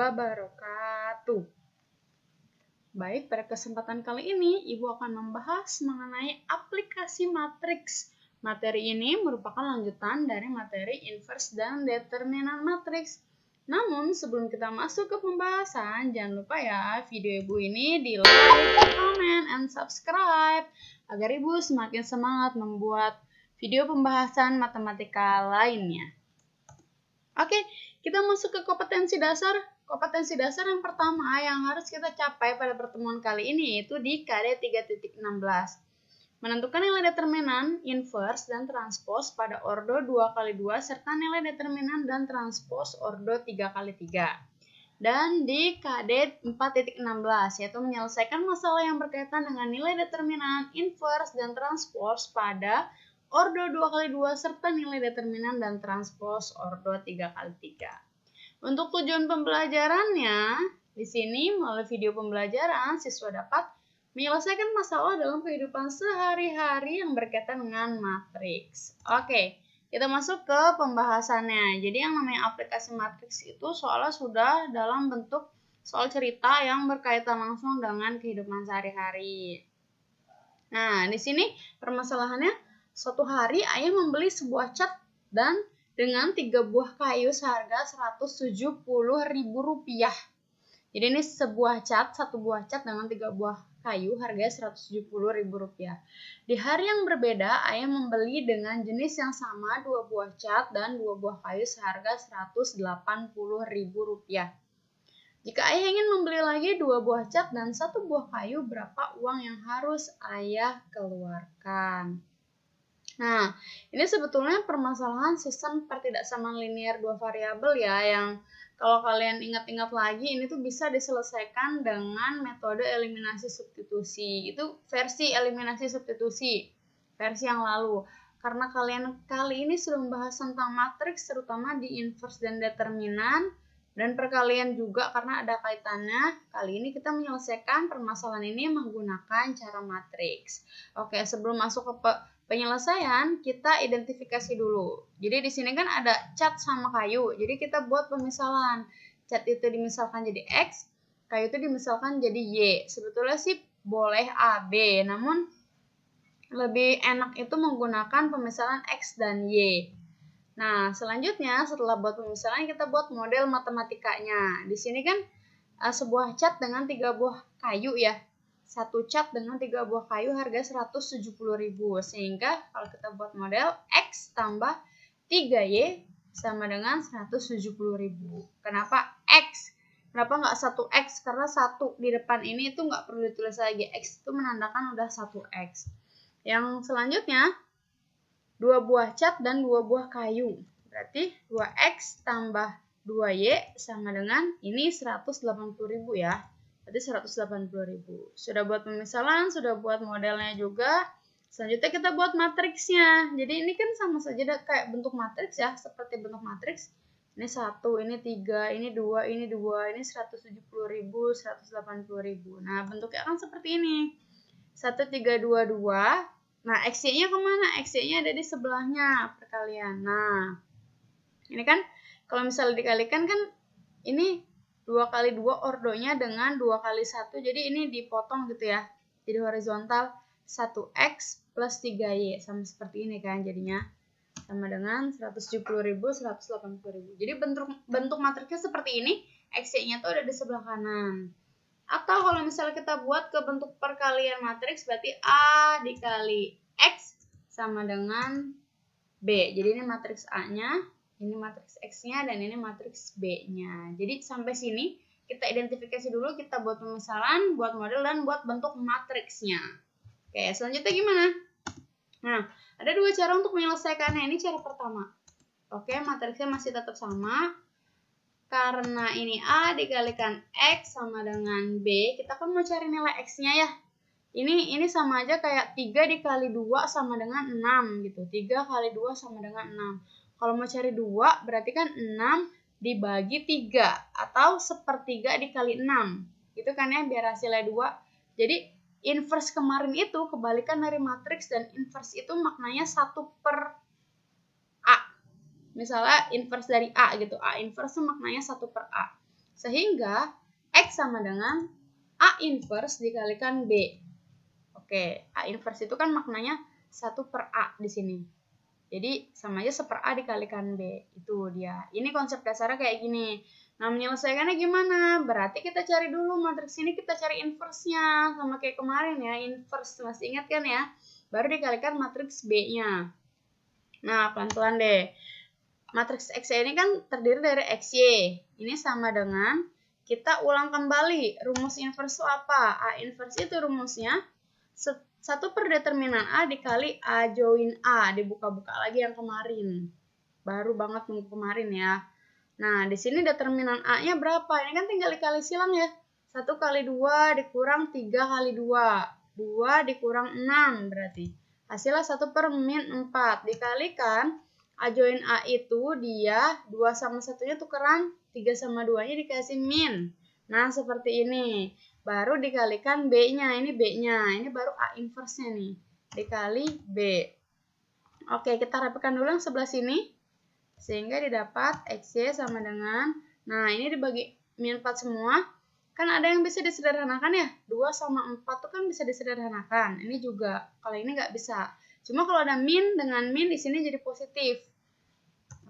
wabarakatuh. Baik, pada kesempatan kali ini Ibu akan membahas mengenai aplikasi matriks. Materi ini merupakan lanjutan dari materi inverse dan determinan matriks. Namun, sebelum kita masuk ke pembahasan, jangan lupa ya video Ibu ini di like, comment, and subscribe agar Ibu semakin semangat membuat video pembahasan matematika lainnya. Oke, kita masuk ke kompetensi dasar. Kompetensi dasar yang pertama yang harus kita capai pada pertemuan kali ini yaitu di KD 3.16. Menentukan nilai determinan, inverse, dan transpose pada ordo 2x2 serta nilai determinan dan transpose ordo 3x3. Dan di KD 4.16 yaitu menyelesaikan masalah yang berkaitan dengan nilai determinan, inverse, dan transpose pada ordo 2x2 serta nilai determinan dan transpose ordo 3x3. Untuk tujuan pembelajarannya, di sini melalui video pembelajaran siswa dapat menyelesaikan masalah dalam kehidupan sehari-hari yang berkaitan dengan matriks. Oke, kita masuk ke pembahasannya. Jadi yang namanya aplikasi matriks itu soalnya sudah dalam bentuk soal cerita yang berkaitan langsung dengan kehidupan sehari-hari. Nah, di sini permasalahannya, suatu hari ayah membeli sebuah cat dan dengan 3 buah kayu seharga Rp170.000. Jadi ini sebuah cat, satu buah cat dengan 3 buah kayu harganya Rp170.000. Di hari yang berbeda, ayah membeli dengan jenis yang sama 2 buah cat dan 2 buah kayu seharga Rp180.000. Jika ayah ingin membeli lagi 2 buah cat dan 1 buah kayu, berapa uang yang harus ayah keluarkan? Nah, ini sebetulnya permasalahan sistem pertidaksamaan linear 2 variabel ya, yang kalau kalian ingat-ingat lagi, ini tuh bisa diselesaikan dengan metode eliminasi substitusi. Itu versi eliminasi substitusi, versi yang lalu. Karena kalian kali ini sudah membahas tentang matriks, terutama di inverse dan determinan, dan perkalian juga karena ada kaitannya, kali ini kita menyelesaikan permasalahan ini menggunakan cara matriks. Oke, sebelum masuk ke penyelesaian, kita identifikasi dulu. Jadi di sini kan ada cat sama kayu. Jadi kita buat pemisalan. Cat itu dimisalkan jadi X, kayu itu dimisalkan jadi Y. Sebetulnya sih boleh A, B, namun lebih enak itu menggunakan pemisalan X dan Y. Nah, selanjutnya setelah buat pemisalan, kita buat model matematikanya. Di sini kan sebuah cat dengan 3 buah kayu ya. Satu cat dengan 3 buah kayu harga Rp170.000. Sehingga kalau kita buat model X tambah 3Y sama dengan Rp170.000. Kenapa X? Kenapa nggak 1X? Karena 1 di depan ini itu nggak perlu ditulis lagi. X itu menandakan udah 1X. Yang selanjutnya 2 buah cat dan 2 buah kayu. Berarti 2X tambah 2Y sama dengan ini Rp180.000 ya. Berarti Rp180.000. Sudah buat pemisalan, sudah buat modelnya juga. Selanjutnya kita buat matriksnya. Jadi ini kan sama saja kayak bentuk matriks ya, seperti bentuk matriks. Ini 1, ini 3, ini 2, ini 2, ini Rp170.000, Rp180.000. Nah, bentuknya kan seperti ini. 1, 3, 2, 2. Nah, X-nya kemana? X-nya ada di sebelahnya perkalian. Nah, ini kan kalau misalnya dikalikan kan ini 2 kali 2 ordonya dengan 2 kali 1. Jadi ini dipotong gitu ya. Jadi horizontal 1X plus 3Y. Sama seperti ini kan jadinya. Sama dengan Rp170.000, Rp180.000. Jadi bentuk matriksnya seperti ini. X-nya tuh ada di sebelah kanan. Atau kalau misalnya kita buat ke bentuk perkalian matriks, berarti A dikali X sama dengan B. Jadi ini matriks A-nya, ini matriks X-nya, dan ini matriks B-nya. Jadi sampai sini kita identifikasi dulu, kita buat pemisalan, buat model, dan buat bentuk matriksnya. Oke, selanjutnya gimana? Nah, ada 2 cara untuk menyelesaikannya. Ini cara pertama. Oke, matriksnya masih tetap sama. Karena ini A dikalikan X sama dengan B, kita kan mau cari nilai X-nya ya. Ini sama aja kayak 3 dikali 2 sama dengan 6 gitu. 3 kali 2 sama dengan 6. Kalau mau cari 2 berarti kan 6 dibagi 3 atau 1/3 dikali 6. Gitu kan ya biar hasilnya 2. Jadi inverse kemarin itu kebalikan dari matriks, dan inverse itu maknanya 1/A. Misalnya inverse dari A gitu. A inverse maknanya 1/A. Sehingga X sama dengan A inverse dikalikan B. Oke, A inverse itu kan maknanya 1 per A di sini. Jadi sama aja 1 per A dikalikan B. Itu dia. Ini konsep dasarnya kayak gini. Nah, menyelesaikannya gimana? Berarti kita cari dulu matriks ini, kita cari inverse-nya. Sama kayak kemarin ya, inverse. Masih ingat kan ya? Baru dikalikan matriks B-nya. Nah, pelan-pelan deh. Matriks X ini kan terdiri dari XY. Ini sama dengan, kita ulang kembali. Rumus inverse itu apa? A inverse itu rumusnya 1 per determinan A dikali A join A. Dibuka-buka lagi yang kemarin. Baru banget minggu kemarin ya. Nah, di sini determinan A-nya berapa? Ini kan tinggal dikali silang ya. 1 kali 2 dikurang 3 kali 2. 2 dikurang 6 berarti. Hasilnya 1 per min 4. Dikalikan A join A itu dia 2 sama 1-nya tukeran. 3 sama 2-nya dikasih min. Nah, seperti ini. Baru dikalikan B-nya. Ini B-nya. Ini baru A inverse-nya nih. Dikali B. Oke, kita rapikan dulu yang sebelah sini. Sehingga didapat XY sama dengan, nah ini dibagi min 4 semua, kan ada yang bisa disederhanakan ya, 2 sama 4 tuh kan bisa disederhanakan, ini juga, kalau ini nggak bisa. Cuma kalau ada min dengan min di sini jadi positif.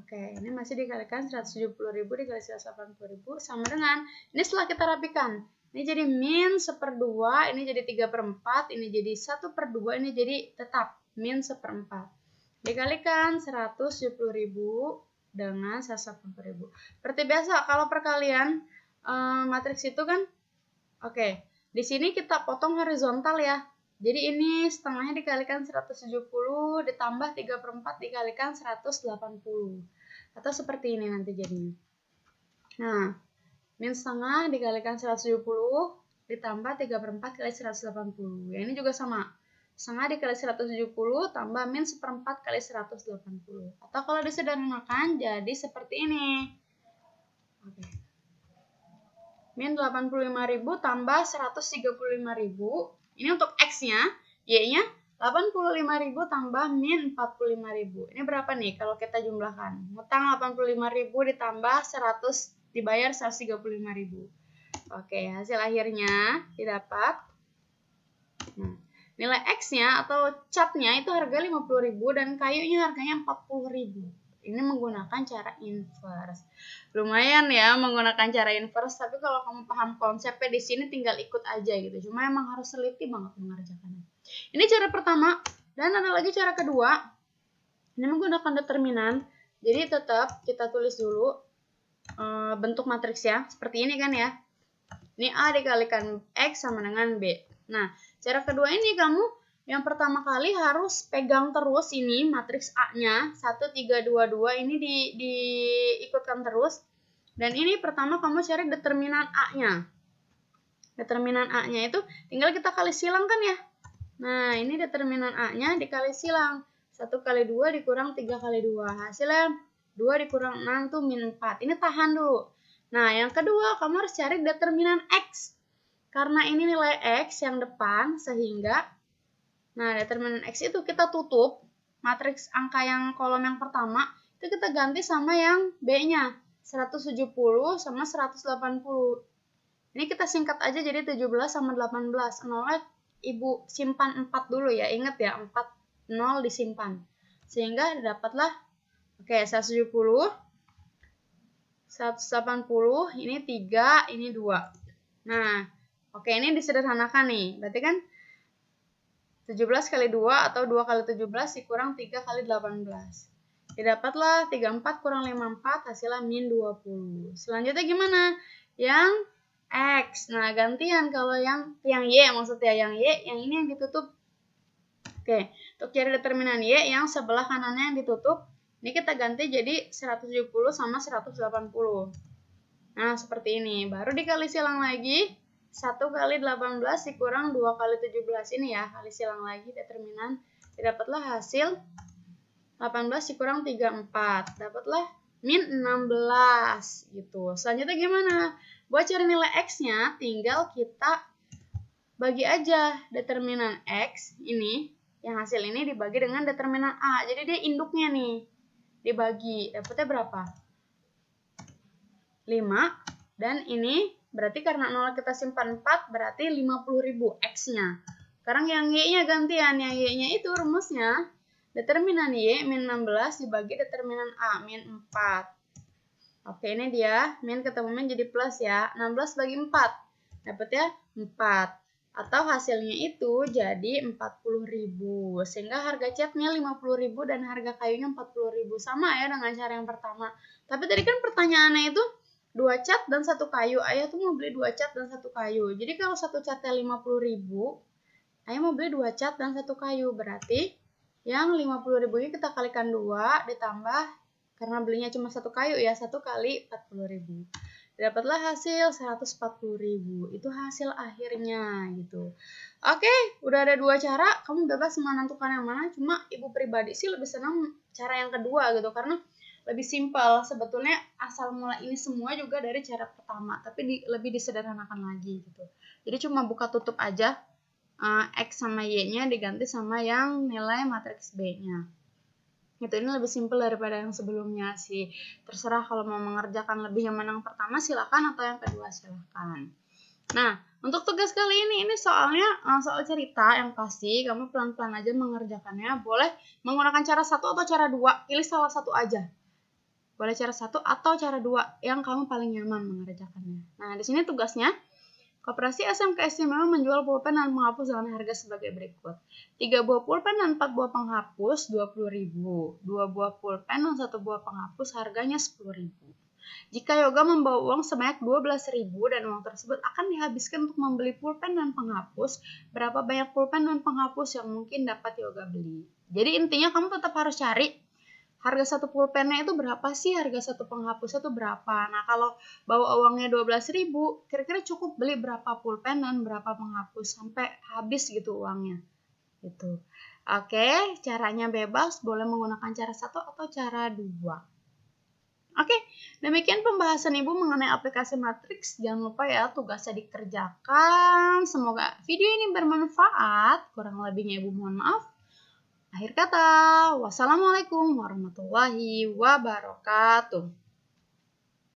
Oke, ini masih dikalikan 170.000 dikali 180.000 sama dengan, ini setelah kita rapikan, ini jadi min 1/2, ini jadi 3/4, ini jadi 1/2, ini jadi tetap min 1/4. Dikalikan 170.000 dengan 180.000. Seperti biasa kalau perkalian matriks itu kan, oke, di sini kita potong horizontal ya. Jadi ini setengahnya dikalikan 170 ditambah 3/4 dikalikan 180. Atau seperti ini nanti jadinya. Nah, min setengah dikalikan 170 ditambah 3/4 kali 180. Ya, ini juga sama. Setengah dikali 170 tambah min 1/4 kali 180. Atau kalau disederhanakan jadi seperti ini. Oke. Min 85.000 tambah 135.000. Ini untuk X-nya. Y-nya 85.000 tambah min 45.000. Ini berapa nih kalau kita jumlahkan? Ngutang 85.000 ditambah 100 dibayar 135.000. Oke, hasil akhirnya didapat. Nah, nilai X-nya atau catnya itu harga 50.000 dan kayunya harganya 40.000. Ini menggunakan cara inverse. Lumayan ya menggunakan cara inverse, tapi kalau kamu paham konsepnya di sini tinggal ikut aja gitu. Cuma emang harus teliti banget mengerjakannya. Ini cara pertama dan ada lagi cara kedua. Ini menggunakan determinan. Jadi tetap kita tulis dulu bentuk matriksnya seperti ini kan ya. Ini A dikalikan X sama dengan B. Nah, cara kedua ini kamu yang pertama kali harus pegang terus ini matriks A-nya 1, 3, 2, 2 ini diikutkan terus. Dan ini pertama kamu cari determinan A-nya. Determinan A-nya itu tinggal kita kali silang kan ya. Nah, ini determinan A-nya dikali silang. 1 kali 2 dikurang 3 kali 2. Hasilnya 2 dikurang 6 tuh min 4. Ini tahan dulu. Nah, yang kedua kamu harus cari determinan X. Karena ini nilai X yang depan, sehingga, nah determinan X itu kita tutup, matriks angka yang kolom yang pertama, itu kita ganti sama yang B-nya, 170 sama 180. Ini kita singkat aja jadi 17 sama 18. Nolnya Ibu simpan 4 dulu ya, ingat ya, 4, 0 disimpan. Sehingga dapatlah, oke, 170, 180, ini 3, ini 2. Nah, oke, ini disederhanakan nih. Berarti kan 17 kali 2 atau 2 kali 17 dikurang 3 kali 18. Didapatlah 34 kurang 54 hasilnya min 20. Selanjutnya gimana? Yang X. Nah, gantian kalau yang Y maksudnya yang Y, yang ini yang ditutup. Oke, untuk cari determinan Y yang sebelah kanannya yang ditutup, ini kita ganti jadi 170 sama 180. Nah, seperti ini. Baru dikali silang lagi. 1 kali 18 dikurang 2 kali 17. Ini ya, kali silang lagi determinan. Dapatlah hasil 18 dikurang 34. Dapatlah min 16. Gitu. Selanjutnya gimana? Buat cari nilai X-nya, tinggal kita bagi aja determinan X ini. Yang hasil ini dibagi dengan determinan A. Jadi dia induknya nih. Dibagi. Dapatnya berapa? 5 Dan ini berarti karena 0 kita simpan 4, berarti 50.000 X-nya. Sekarang yang Y-nya gantian. Yang Y-nya itu rumusnya determinan Y min 16 dibagi determinan A min 4. Oke, ini dia. Min ketemu min jadi plus ya. 16 bagi 4. Dapat ya 4. Atau hasilnya itu jadi 40.000. Sehingga harga catnya 50.000 dan harga kayunya 40.000. Sama ya dengan cara yang pertama. Tapi tadi kan pertanyaannya itu 2 cat dan 1 kayu. Ayah tuh mau beli 2 cat dan 1 kayu. Jadi kalau 1 catnya 50.000, ayah mau beli 2 cat dan 1 kayu. Berarti yang 50.000-nya kita kalikan 2 ditambah, karena belinya cuma 1 kayu ya, 1 kali 40.000. Dapatlah hasil 140.000. Itu hasil akhirnya gitu. Oke, udah ada 2 cara. Kamu bebas menentukan yang mana. Cuma ibu pribadi sih lebih senang cara yang kedua gitu. Karena lebih simpel. Sebetulnya asal mula ini semua juga dari cara pertama. Tapi lebih disederhanakan lagi gitu. Jadi cuma buka tutup aja. X sama Y-nya diganti sama yang nilai matriks B-nya. Itu ini lebih simpel daripada yang sebelumnya sih. Terserah kalau mau mengerjakan lebih yang mana yang pertama silakan, atau yang kedua silakan. Nah, untuk tugas kali ini soalnya soal cerita yang pasti kamu pelan-pelan aja mengerjakannya. Boleh menggunakan cara 1 atau cara 2, pilih salah satu aja. Boleh cara 1 atau cara 2 yang kamu paling nyaman mengerjakannya. Nah, di sini tugasnya Koperasi SMK Istimewa menjual pulpen dan penghapus dengan harga sebagai berikut. 3 buah pulpen dan 4 buah penghapus 20.000. 2 buah pulpen dan 1 buah penghapus harganya 10.000. Jika Yoga membawa uang sebanyak 12.000 dan uang tersebut akan dihabiskan untuk membeli pulpen dan penghapus, berapa banyak pulpen dan penghapus yang mungkin dapat Yoga beli? Jadi intinya kamu tetap harus cari harga 1 pulpennya itu berapa sih, harga 1 penghapusnya itu berapa. Nah, kalau bawa uangnya 12.000, kira-kira cukup beli berapa pulpen dan berapa penghapus sampai habis gitu uangnya. Gitu. Oke, caranya bebas, boleh menggunakan cara 1 atau cara 2. Oke, demikian pembahasan Ibu mengenai aplikasi matriks. Jangan lupa ya tugasnya dikerjakan. Semoga video ini bermanfaat. Kurang lebihnya Ibu mohon maaf. Akhir kata, wassalamualaikum warahmatullahi wabarakatuh.